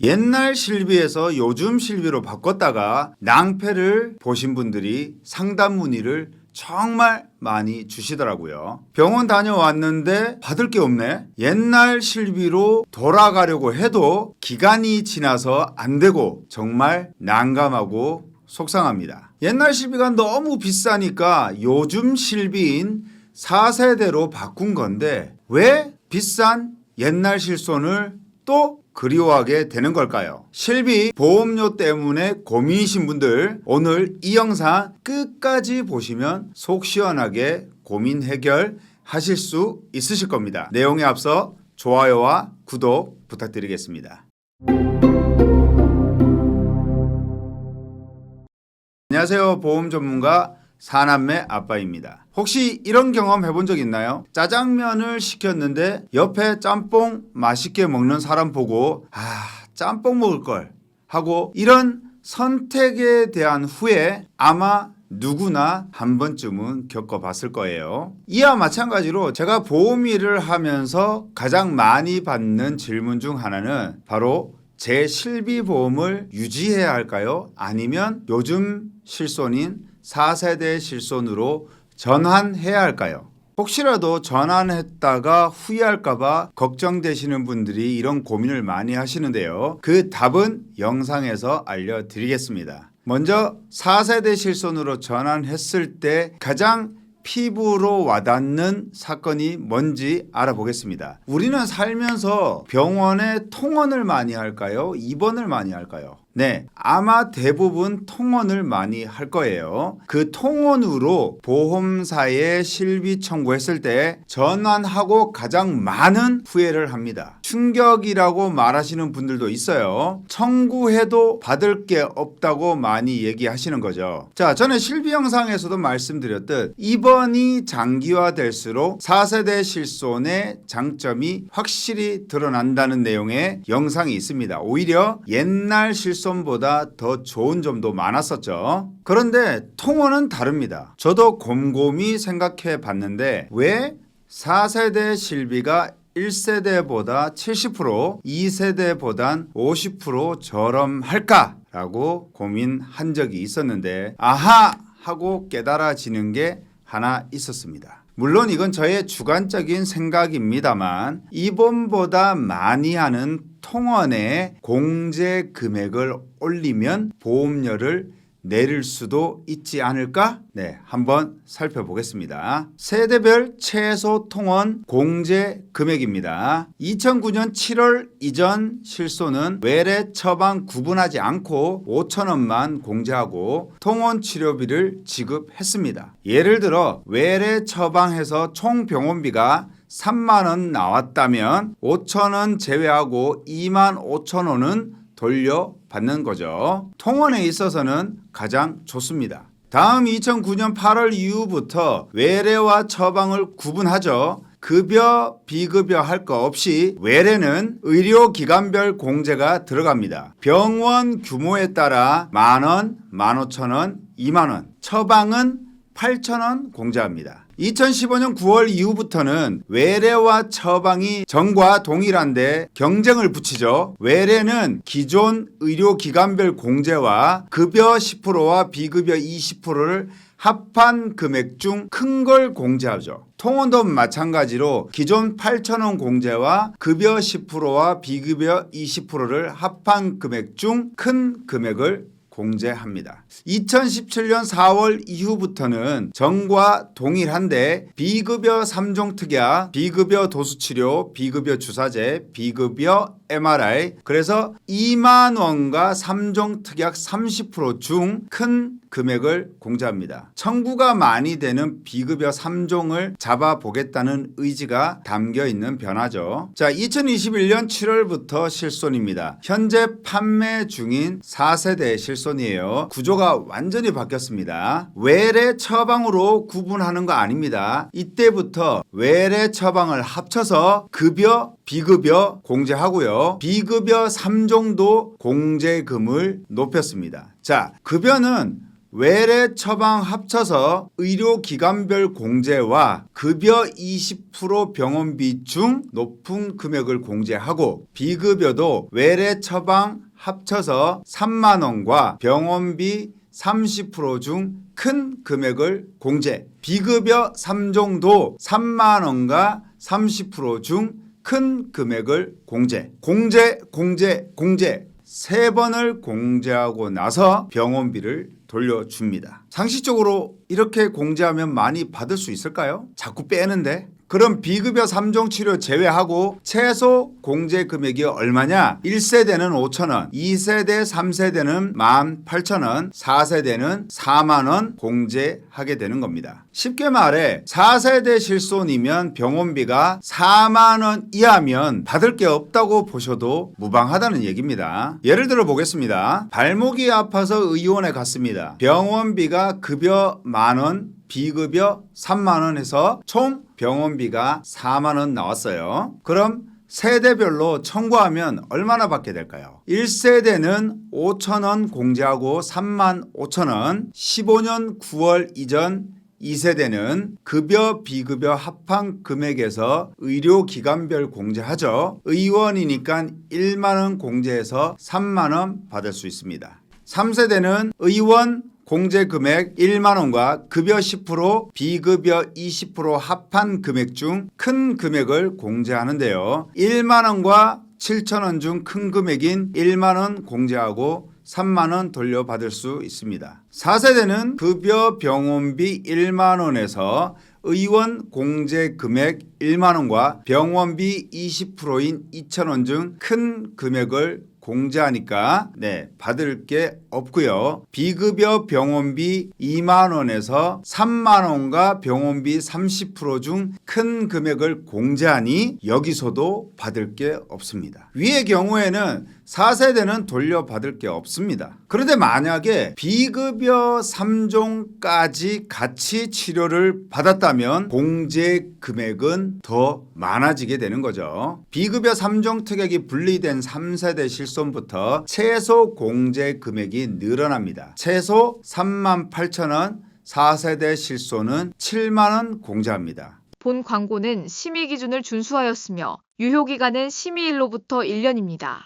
옛날 실비에서 요즘 실비로 바꿨다가 낭패를 보신 분들이 상담 문의를 정말 많이 주시더라고요. 병원 다녀왔는데 받을 게 없네. 옛날 실비로 돌아가려고 해도 기간이 지나서 안 되고 정말 난감하고 속상합니다. 옛날 실비가 너무 비싸니까 요즘 실비인 4세대로 바꾼 건데 왜 비싼 옛날 실손을 또 그리워하게 되는 걸까요? 실비 보험료 때문에 고민이신 분들 오늘 이 영상 끝까지 보시면 속 시원하게 고민 해결하실 수 있으실 겁니다. 내용에 앞서 좋아요와 구독 부탁드리겠습니다. 안녕하세요. 보험 전문가 사남매 아빠입니다. 혹시 이런 경험 해본 적 있나요? 짜장면을 시켰는데 옆에 짬뽕 맛있게 먹는 사람 보고 짬뽕 먹을 걸 하고 이런 선택에 대한 후회 아마 누구나 한 번쯤은 겪어봤을 거예요. 이와 마찬가지로 제가 보험 일을 하면서 가장 많이 받는 질문 중 하나는 바로 제 실비보험을 유지해야 할까요? 아니면 요즘 실손인 4세대 실손으로 전환해야 할까요? 혹시라도 전환했다가 후회할까봐 걱정되시는 분들이 이런 고민을 많이 하시는데요. 그 답은 영상에서 알려드리겠습니다. 먼저 4세대 실손으로 전환했을 때 가장 피부로 와닿는 사건이 뭔지 알아보겠습니다. 우리는 살면서 병원에 통원을 많이 할까요? 입원을 많이 할까요? 네, 아마 대부분 통원을 많이 할 거예요. 그 통원으로 보험사에 실비 청구했을 때 전환하고 가장 많은 후회를 합니다. 충격이라고 말하시는 분들도 있어요. 청구해도 받을 게 없다고 많이 얘기하시는 거죠. 자, 전에 실비 영상에서도 말씀드렸듯 입원이 장기화될수록 4세대 실손의 장점이 확실히 드러난다는 내용의 영상이 있습니다. 오히려 옛날 실손보다 더 좋은 점도 많았었죠. 그런데 통원은 다릅니다. 저도 곰곰이 생각해 봤는데 왜 4세대 실비가 1세대보다 70%, 2세대보단 50% 저렴할까라고 고민한 적이 있었는데 아하! 하고 깨달아지는 게 하나 있었습니다. 물론 이건 저의 주관적인 생각입니다만 입원보다 많이 하는 통원의 공제 금액을 올리면 보험료를 내릴 수도 있지 않을까? 네, 한번 살펴보겠습니다. 세대별 최소 통원 공제 금액입니다. 2009년 7월 이전 실손은 외래 처방 구분하지 않고 5,000원만 공제하고 통원 치료비를 지급했습니다. 예를 들어 외래 처방해서 총 병원비가 3만 원 나왔다면 5,000원 제외하고 2만 5천 원은 돌려받는 거죠. 통원에 있어서는 가장 좋습니다. 다음 2009년 8월 이후부터 외래와 처방을 구분하죠. 급여, 비급여 할 거 없이 외래는 의료기관별 공제가 들어갑니다. 병원 규모에 따라 만원, 15,000원, 2만원, 처방은 8,000원 공제합니다. 2015년 9월 이후부터는 외래와 처방이 전과 동일한데 경쟁을 붙이죠. 외래는 기존 의료기관별 공제와 급여 10%와 비급여 20%를 합한 금액 중 큰 걸 공제하죠. 통원도 마찬가지로 기존 8,000원 공제와 급여 10%와 비급여 20%를 합한 금액 중 큰 금액을 공제합니다. 2017년 4월 이후부터는 전과 동일한데 비급여 3종 특약, 비급여 도수치료, 비급여 주사제, 비급여 MRI 그래서 2만 원과 3종 특약 30% 중 큰 금액을 공제합니다. 청구가 많이 되는 비급여 3종을 잡아보겠다는 의지가 담겨있는 변화죠. 자, 2021년 7월부터 실손입니다. 현재 판매 중인 4세대 실손이에요. 구조가 완전히 바뀌었습니다. 외래 처방으로 구분하는 거 아닙니다. 이때부터 외래 처방을 합쳐서 급여, 비급여 공제하고요. 비급여 3종도 공제금을 높였습니다. 자, 급여는 외래 처방 합쳐서 의료기관별 공제와 급여 20% 병원비 중 높은 금액을 공제하고 비급여도 외래 처방 합쳐서 3만 원과 병원비 30% 중 큰 금액을 공제, 비급여 3종도 3만 원과 30% 중 큰 금액을 공제, 공제 3번을 공제하고 나서 병원비를 돌려줍니다. 상식적으로 이렇게 공제하면 많이 받을 수 있을까요? 자꾸 빼는데. 그럼 비급여 3종 치료 제외하고 최소 공제 금액이 얼마냐? 1세대는 5,000원, 2세대, 3세대는 18,000원, 4세대는 4만원 공제하게 되는 겁니다. 쉽게 말해 4세대 실손이면 병원비가 4만원 이하면 받을 게 없다고 보셔도 무방하다는 얘기입니다. 예를 들어 보겠습니다. 발목이 아파서 의원에 갔습니다. 병원비가 급여 만원, 비급여 3만원 해서 총 병원비가 4만원 나왔어요. 그럼 세대별로 청구하면 얼마나 받게 될까요? 1세대는 5,000원 공제하고 3만 5천원, 15년 9월 이전 2세대는 급여 비급여 합한 금액에서 의료기관별 공제하죠. 의원이니까 1만원 공제해서 3만원 받을 수 있습니다. 3세대는 의원 공제 금액 1만원과 급여 10%, 비급여 20% 합한 금액 중 큰 금액을 공제하는데요. 1만원과 7천원 중 큰 금액인 1만원 공제하고 3만원 돌려받을 수 있습니다. 4세대는 급여 병원비 1만원에서 의원 공제 금액 1만원과 병원비 20%인 2천원 중 큰 금액을 공제하니까 받을 게 없고요. 비급여 병원비 2만 원에서 3만 원과 병원비 30% 중 큰 금액을 공제하니 여기서도 받을 게 없습니다. 위의 경우에는 4세대는 돌려받을 게 없습니다. 그런데 만약에 비급여 3종까지 같이 치료를 받았다면 공제 금액은 더 많아지게 되는 거죠. 비급여 3종 특약이 분리된 3세대 실손부터 최소 공제 금액이 늘어납니다. 최소 38,000원, 4세대 실손은 7만원 공제합니다. 본 광고는 심의 기준을 준수하였으며 유효기간은 심의일로부터 1년입니다.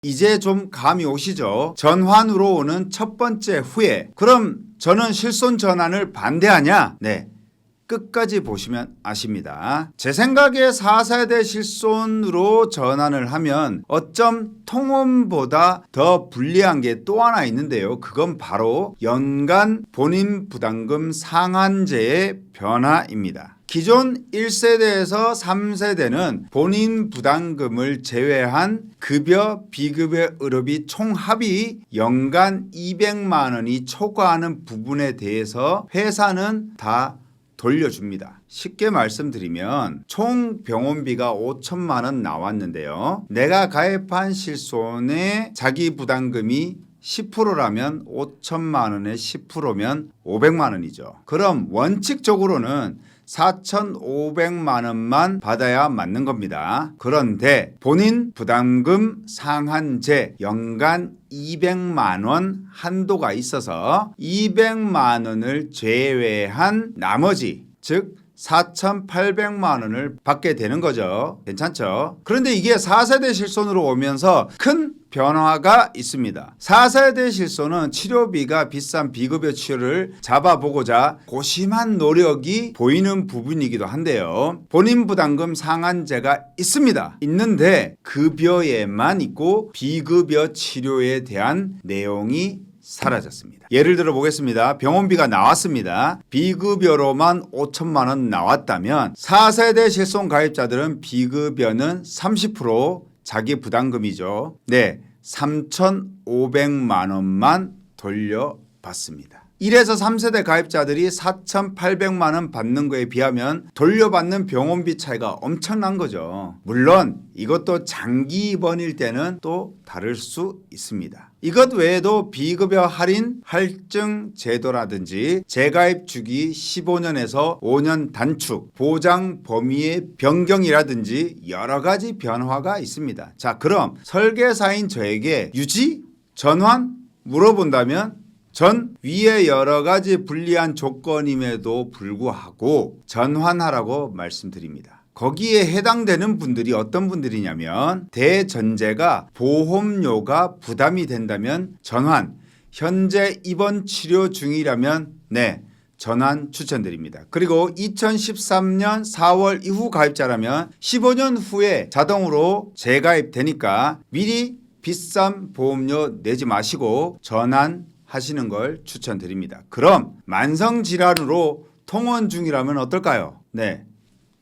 이제 좀 감이 오시죠? 전환으로 오는 첫 번째 후회. 그럼 저는 실손 전환을 반대하냐? 네. 끝까지 보시면 아십니다. 제 생각에 4세대 실손으로 전환을 하면 어쩜 통원보다 더 불리한 게 또 하나 있는데요. 그건 바로 연간 본인 부담금 상한제의 변화입니다. 기존 1세대에서 3세대는 본인 부담금을 제외한 급여, 비급여 의료비 총합이 연간 200만 원이 초과하는 부분에 대해서 회사는 다 돌려줍니다. 쉽게 말씀드리면 총 병원비가 5천만 원 나왔는데요. 내가 가입한 실손의 자기 부담금이 10%라면 5천만 원의 10%면 500만 원이죠. 그럼 원칙적으로는 4,500만 원만 받아야 맞는 겁니다. 그런데 본인 부담금 상한제 연간 200만 원 한도가 있어서 200만 원을 제외한 나머지 즉 4,800만 원을 받게 되는 거죠. 괜찮죠? 그런데 이게 4세대 실손으로 오면서 큰 변화가 있습니다. 4세대 실손은 치료비가 비싼 비급여 치료를 잡아보고자 고심한 노력이 보이는 부분이기도 한데요. 본인 부담금 상한제가 있습니다. 있는데 급여에만 있고 비급여 치료에 대한 내용이 사라졌습니다. 예를 들어 보겠습니다. 병원비가 나왔습니다. 비급여로만 5천만 원 나왔다면 4세대 실손 가입자들은 비급여는 30% 자기 부담금이죠. 네, 3,500만 원만 돌려받습니다. 1에서 3세대 가입자들이 4,800만 원 받는 거에 비하면 돌려받는 병원비 차이가 엄청난 거죠. 물론 이것도 장기 입원일 때는 또 다를 수 있습니다. 이것 외에도 비급여 할인 할증 제도라든지 재가입 주기 15년에서 5년 단축, 보장 범위의 변경이라든지 여러 가지 변화가 있습니다. 자, 그럼 설계사인 저에게 유지? 전환? 물어본다면 전 위에 여러 가지 불리한 조건임에도 불구하고 전환하라고 말씀드립니다. 거기에 해당되는 분들이 어떤 분들이냐면 대전제가 보험료가 부담이 된다면 전환, 현재 입원 치료 중이라면 네, 전환 추천드립니다. 그리고 2013년 4월 이후 가입자라면 15년 후에 자동으로 재가입되니까 미리 비싼 보험료 내지 마시고 전환하시는 걸 추천드립니다. 그럼 만성질환으로 통원 중이라면 어떨까요? 네,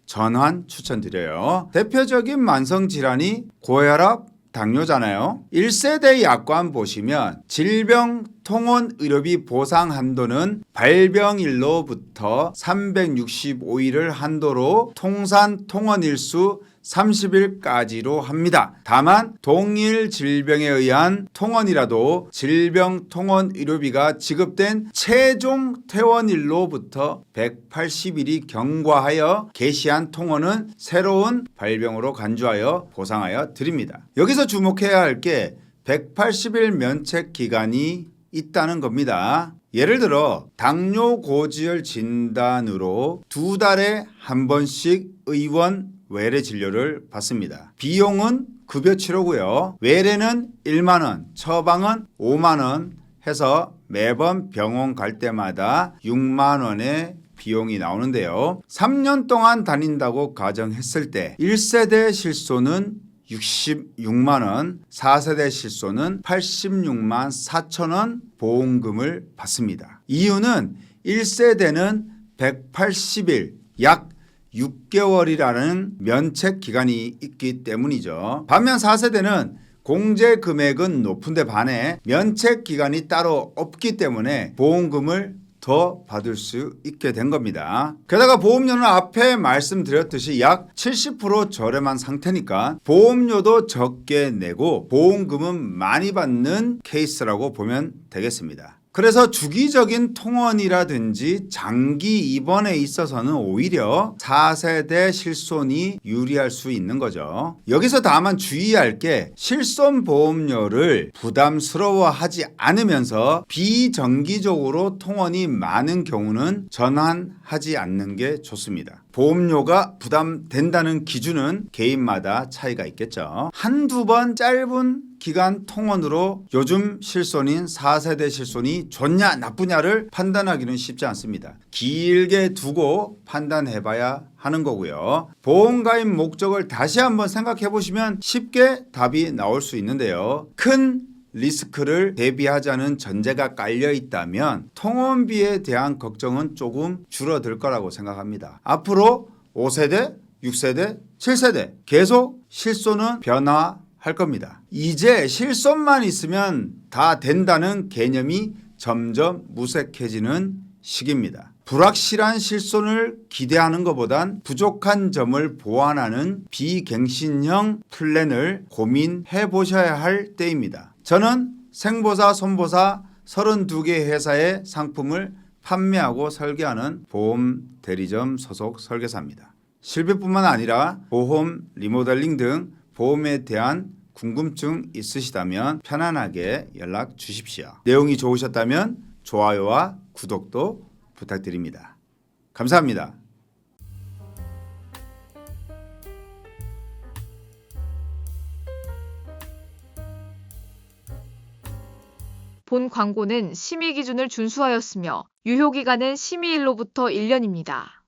전환 추천드려요. 대표적인 만성질환이 고혈압, 당뇨잖아요. 1세대 약관 보시면 질병통원의료비 보상 한도는 발병일로부터 365일을 한도로 통산 통원일수 30일까지로 합니다. 다만 동일 질병에 의한 통원이라도 질병통원의료비가 지급된 최종 퇴원일로부터 180일이 경과하여 개시한 통원은 새로운 발병으로 간주하여 보상하여 드립니다. 여기서 주목해야 할 게 180일 면책 기간이 있다는 겁니다. 예를 들어 당뇨 고지혈 진단으로 2달에 한 번씩 의원 외래 진료를 받습니다. 비용은 급여 치료고요. 외래는 1만 원, 처방은 5만 원 해서 매번 병원 갈 때마다 6만 원의 비용이 나오는데요. 3년 동안 다닌다고 가정했을 때 1세대 실손은 66만 원, 4세대 실손은 86만 4천 원 보험금을 받습니다. 이유는 1세대는 180일, 약 6개월이라는 면책 기간이 있기 때문이죠. 반면 4세대는 공제 금액은 높은데 반해 면책 기간이 따로 없기 때문에 보험금을 더 받을 수 있게 된 겁니다. 게다가 보험료는 앞에 말씀드렸듯이 약 70% 저렴한 상태니까 보험료도 적게 내고 보험금은 많이 받는 케이스라고 보면 되겠습니다. 그래서 주기적인 통원이라든지 장기 입원에 있어서는 오히려 4세대 실손이 유리할 수 있는 거죠. 여기서 다만 주의할 게 실손보험료를 부담스러워하지 않으면서 비정기적으로 통원이 많은 경우는 전환하지 않는 게 좋습니다. 보험료가 부담된다는 기준은 개인마다 차이가 있겠죠. 한두 번 짧은 기간 통원으로 요즘 실손인 4세대 실손이 좋냐 나쁘냐를 판단하기는 쉽지 않습니다. 길게 두고 판단해봐야 하는 거고요. 보험가입 목적을 다시 한번 생각해 보시면 쉽게 답이 나올 수 있는데요. 큰 리스크를 대비하자는 전제가 깔려 있다면 통원비에 대한 걱정은 조금 줄어들 거라고 생각합니다. 앞으로 5세대, 6세대, 7세대 계속 실손은 변화할 겁니다. 이제 실손만 있으면 다 된다는 개념이 점점 무색해지는 시기입니다. 불확실한 실손을 기대하는 것보단 부족한 점을 보완하는 비갱신형 플랜을 고민해 보셔야 할 때입니다. 저는 생보사, 손보사 32개 회사의 상품을 판매하고 설계하는 보험 대리점 소속 설계사입니다. 실비뿐만 아니라 보험, 리모델링 등 보험에 대한 궁금증 있으시다면 편안하게 연락 주십시오. 내용이 좋으셨다면 좋아요와 구독도 부탁드립니다. 감사합니다. 본 광고는 심의 기준을 준수하였으며 유효기간은 심의일로부터 1년입니다.